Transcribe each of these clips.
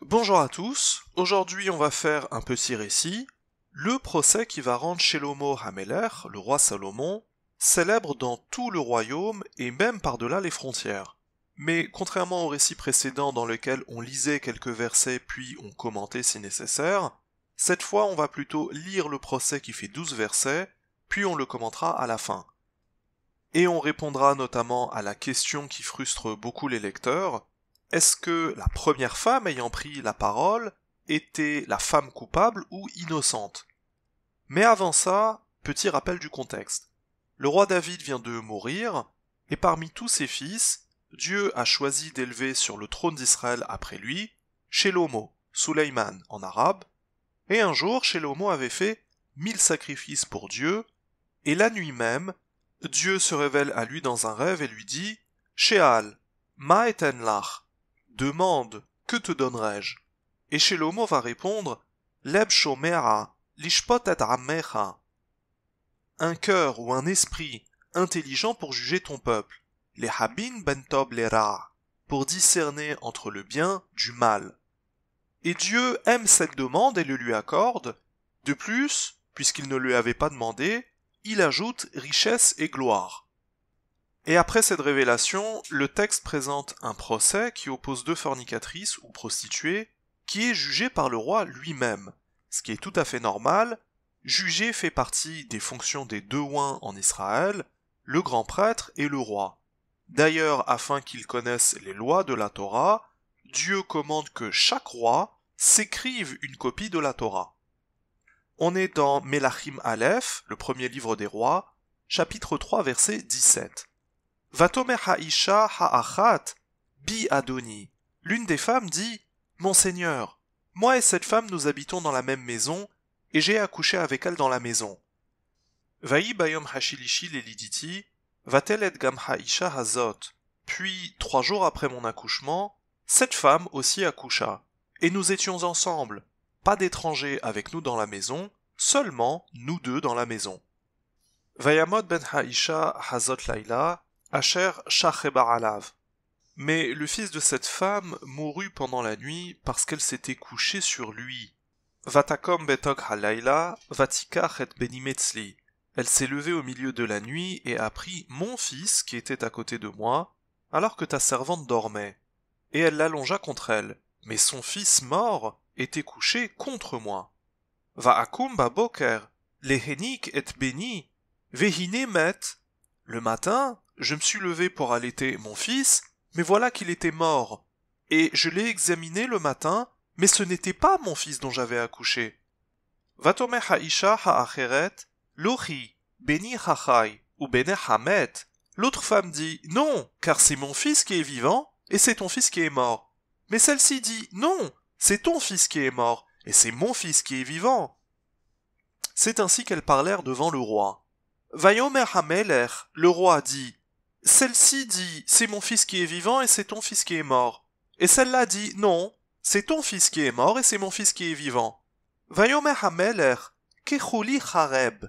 Bonjour à tous, aujourd'hui on va faire un petit récit, le procès qui va rendre Shelomo HaMelech, le roi Salomon, célèbre dans tout le royaume et même par-delà les frontières. Mais contrairement au récit précédent dans lequel on lisait quelques versets puis on commentait si nécessaire, cette fois on va plutôt lire le procès qui fait 12 versets, puis on le commentera à la fin. Et on répondra notamment à la question qui frustre beaucoup les lecteurs: est-ce que la première femme ayant pris la parole était la femme coupable ou innocente? Mais avant ça, petit rappel du contexte. Le roi David vient de mourir, et parmi tous ses fils, Dieu a choisi d'élever sur le trône d'Israël après lui, Shelomo, Suleiman en arabe, et un jour Shelomo avait fait 1000 sacrifices pour Dieu, et la nuit même, Dieu se révèle à lui dans un rêve et lui dit: Sheal, ma eten lach, demande, que te donnerai-je? Et Shelomo va répondre: Leb shomera, lishpot et amecha, un cœur ou un esprit intelligent pour juger ton peuple, les habin ben tob lera, pour discerner entre le bien du mal. Et Dieu aime cette demande et le lui accorde. De plus, puisqu'il ne lui avait pas demandé, il ajoute richesse et gloire. Et après cette révélation, le texte présente un procès qui oppose deux fornicatrices ou prostituées, qui est jugé par le roi lui-même, ce qui est tout à fait normal. Juger fait partie des fonctions des deux oins en Israël, le grand prêtre et le roi. D'ailleurs, afin qu'ils connaissent les lois de la Torah, Dieu commande que chaque roi s'écrive une copie de la Torah. On est dans Melachim Aleph, le premier livre des rois, chapitre 3, verset 17. Vatomer ha'isha ha'achat, bi Adoni. L'une des femmes dit: Mon Seigneur, moi et cette femme nous habitons dans la même maison, et j'ai accouché avec elle dans la maison. Vaï bayom hashilishi leliditi, vatel et gam ha'isha hazot. Puis, 3 jours après mon accouchement, cette femme aussi accoucha, et nous étions ensemble, pas d'étrangers avec nous dans la maison, seulement nous deux dans la maison. Vayamod ben ha'isha hazot laila, asher shachebar alav. Mais le fils de cette femme mourut pendant la nuit parce qu'elle s'était couchée sur lui. Vatakom betok halayla, vatikach et benimetzli. Elle s'est levée au milieu de la nuit et a pris mon fils qui était à côté de moi, alors que ta servante dormait. Et elle l'allongea contre elle, mais son fils mort était couché contre moi. Vaakum baboker, lehenik et beni, vehine met. Le matin, je me suis levé pour allaiter mon fils, mais voilà qu'il était mort. Et je l'ai examiné le matin, mais ce n'était pas mon fils dont j'avais accouché. Vatome ha'isha ha'acheret, lochi, beni hachai, ou bene hamet. L'autre femme dit: Non, car c'est mon fils qui est vivant, et c'est ton fils qui est mort. Mais celle-ci dit: Non, c'est ton fils qui est mort, et c'est mon fils qui est vivant. C'est ainsi qu'elles parlèrent devant le roi. Vayomer HaMelech, le roi dit: Celle-ci dit: C'est mon fils qui est vivant et c'est ton fils qui est mort. Et celle-là dit: Non, c'est ton fils qui est mort et c'est mon fils qui est vivant. Vayomer HaMelech, Kechuli Chareb.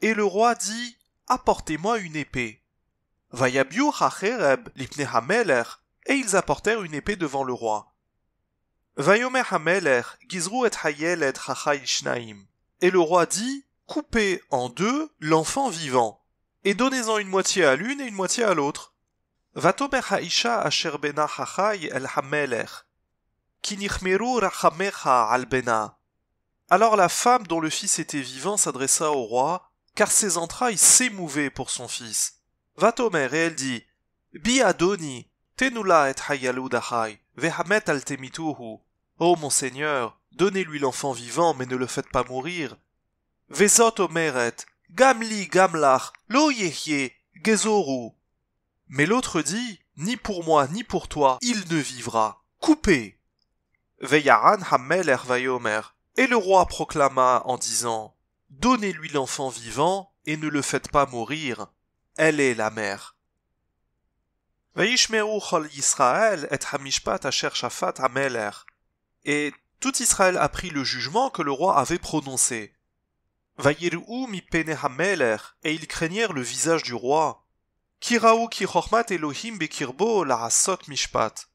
Et le roi dit: Apportez-moi une épée. Vayabiu Hachereb, Lipne HaMelech. Et ils apportèrent une épée devant le roi. Vayomer HaMelech, Gizru et Hayeled Chachai Shnaim. Et le roi dit: Coupez en deux l'enfant vivant, et donnez-en une moitié à l'une et une moitié à l'autre. Vatomer ha'isha asher bena chachai el hamelech, ki nichmeru rachamecha al bena. Alors la femme dont le fils était vivant s'adressa au roi, car ses entrailles s'émouvaient pour son fils. Vatomer, et elle dit: Bi Adoni, tenula et hayalu dachai, vehamet al temituhu. Ô mon Seigneur, donnez-lui l'enfant vivant, mais ne le faites pas mourir. Vezot omeret, gamli gamlach, lo yehye, gezoru. Mais l'autre dit: Ni pour moi, ni pour toi, il ne vivra. Coupez. Veyaran hamelech vayomer. Et le roi proclama en disant: Donnez-lui l'enfant vivant, et ne le faites pas mourir. Elle est la mère. Vayishmeru chol Yisrael et hamishpat asher shafat hamelech. Et tout Israël apprit le jugement que le roi avait prononcé. Vayiru mi pene hamelech, et ils craignirent le visage du roi. Kiraou ki chochmat Elohim bekirbo la'asot mishpat.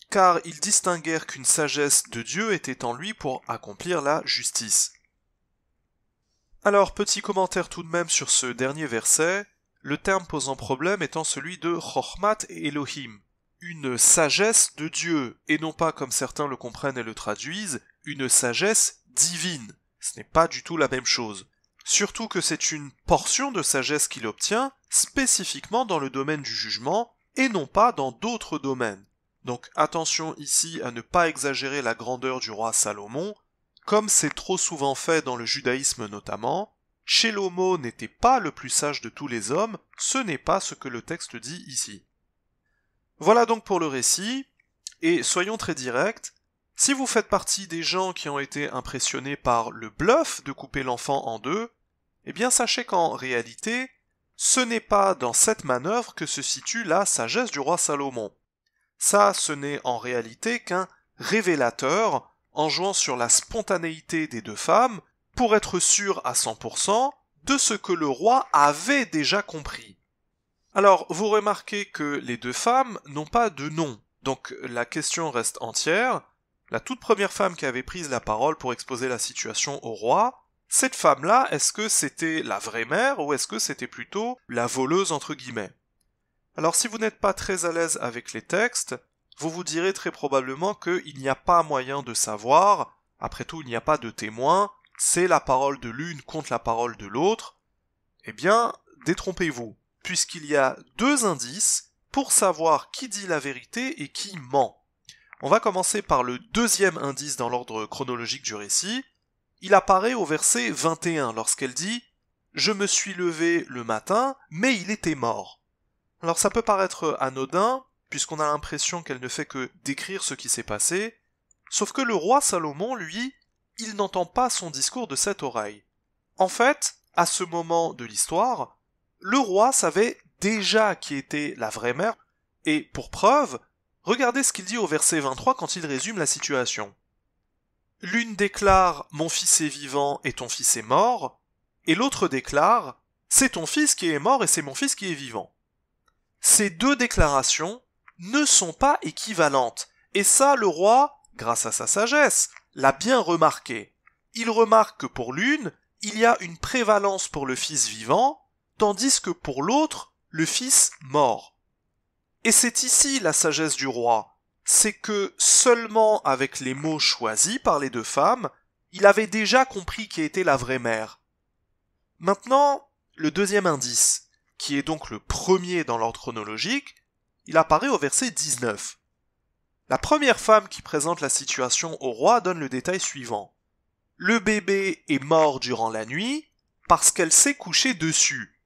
car ils distinguèrent qu'une sagesse de Dieu était en lui pour accomplir la justice. Alors, petit commentaire tout de même sur ce dernier verset, le terme posant problème étant celui de Chochmat et Elohim, une sagesse de Dieu, et non pas comme certains le comprennent et le traduisent, une sagesse divine. Ce n'est pas du tout la même chose. Surtout que c'est une portion de sagesse qu'il obtient spécifiquement dans le domaine du jugement et non pas dans d'autres domaines. Donc attention ici à ne pas exagérer la grandeur du roi Salomon, comme c'est trop souvent fait dans le judaïsme notamment. Shelomo n'était pas le plus sage de tous les hommes, ce n'est pas ce que le texte dit ici. Voilà donc pour le récit, et soyons très directs, si vous faites partie des gens qui ont été impressionnés par le bluff de couper l'enfant en deux, eh bien sachez qu'en réalité, ce n'est pas dans cette manœuvre que se situe la sagesse du roi Salomon. Ça, ce n'est en réalité qu'un révélateur en jouant sur la spontanéité des deux femmes pour être sûr à 100% de ce que le roi avait déjà compris. Alors, vous remarquez que les deux femmes n'ont pas de nom, donc la question reste entière. La toute première femme qui avait pris la parole pour exposer la situation au roi, cette femme-là, est-ce que c'était la vraie mère ou est-ce que c'était plutôt la voleuse entre guillemets? Alors si vous n'êtes pas très à l'aise avec les textes, vous vous direz très probablement qu'il n'y a pas moyen de savoir, après tout il n'y a pas de témoin, c'est la parole de l'une contre la parole de l'autre. Eh bien, détrompez-vous, puisqu'il y a deux indices pour savoir qui dit la vérité et qui ment. On va commencer par le deuxième indice dans l'ordre chronologique du récit. Il apparaît au verset 21 lorsqu'elle dit « Je me suis levé le matin, mais il était mort ». Alors ça peut paraître anodin, puisqu'on a l'impression qu'elle ne fait que décrire ce qui s'est passé, sauf que le roi Salomon, lui, il n'entend pas son discours de cette oreille. En fait, à ce moment de l'histoire, le roi savait déjà qui était la vraie mère, et pour preuve, regardez ce qu'il dit au verset 23 quand il résume la situation. L'une déclare « Mon fils est vivant et ton fils est mort », et l'autre déclare « C'est ton fils qui est mort et c'est mon fils qui est vivant ». Ces deux déclarations ne sont pas équivalentes, et ça le roi, grâce à sa sagesse, l'a bien remarqué. Il remarque que pour l'une, il y a une prévalence pour le fils vivant, tandis que pour l'autre, le fils mort. Et c'est ici la sagesse du roi, c'est que seulement avec les mots choisis par les deux femmes, il avait déjà compris qui était la vraie mère. Maintenant, le deuxième indice, qui est donc le premier dans l'ordre chronologique, il apparaît au verset 19. La première femme qui présente la situation au roi donne le détail suivant. Le bébé est mort durant la nuit parce qu'elle s'est couchée dessus.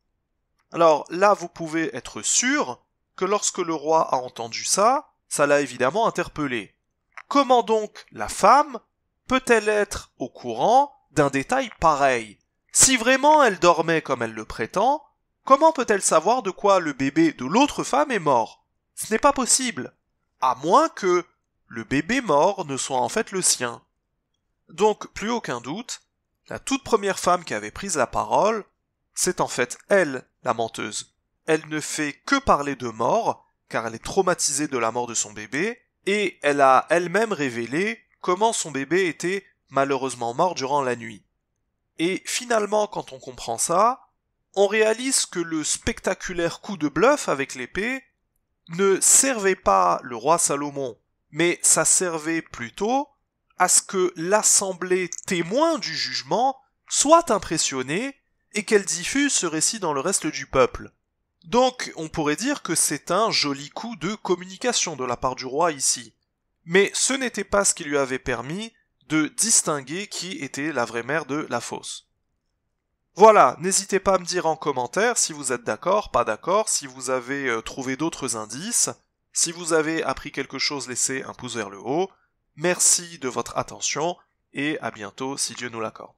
Alors là, vous pouvez être sûr que lorsque le roi a entendu ça, ça l'a évidemment interpellé. Comment donc la femme peut-elle être au courant d'un détail pareil? Si vraiment elle dormait comme elle le prétend, comment peut-elle savoir de quoi le bébé de l'autre femme est mort? Ce n'est pas possible, à moins que le bébé mort ne soit en fait le sien. Donc, plus aucun doute, la toute première femme qui avait pris la parole, c'est en fait elle, la menteuse. Elle ne fait que parler de mort, car elle est traumatisée de la mort de son bébé, et elle a elle-même révélé comment son bébé était malheureusement mort durant la nuit. Et finalement, quand on comprend ça, on réalise que le spectaculaire coup de bluff avec l'épée ne servait pas le roi Salomon, mais ça servait plutôt à ce que l'assemblée témoin du jugement soit impressionnée et qu'elle diffuse ce récit dans le reste du peuple. Donc, on pourrait dire que c'est un joli coup de communication de la part du roi ici. Mais ce n'était pas ce qui lui avait permis de distinguer qui était la vraie mère de la fausse. Voilà, n'hésitez pas à me dire en commentaire si vous êtes d'accord, pas d'accord, si vous avez trouvé d'autres indices. Si vous avez appris quelque chose, laissez un pouce vers le haut. Merci de votre attention et à bientôt si Dieu nous l'accorde.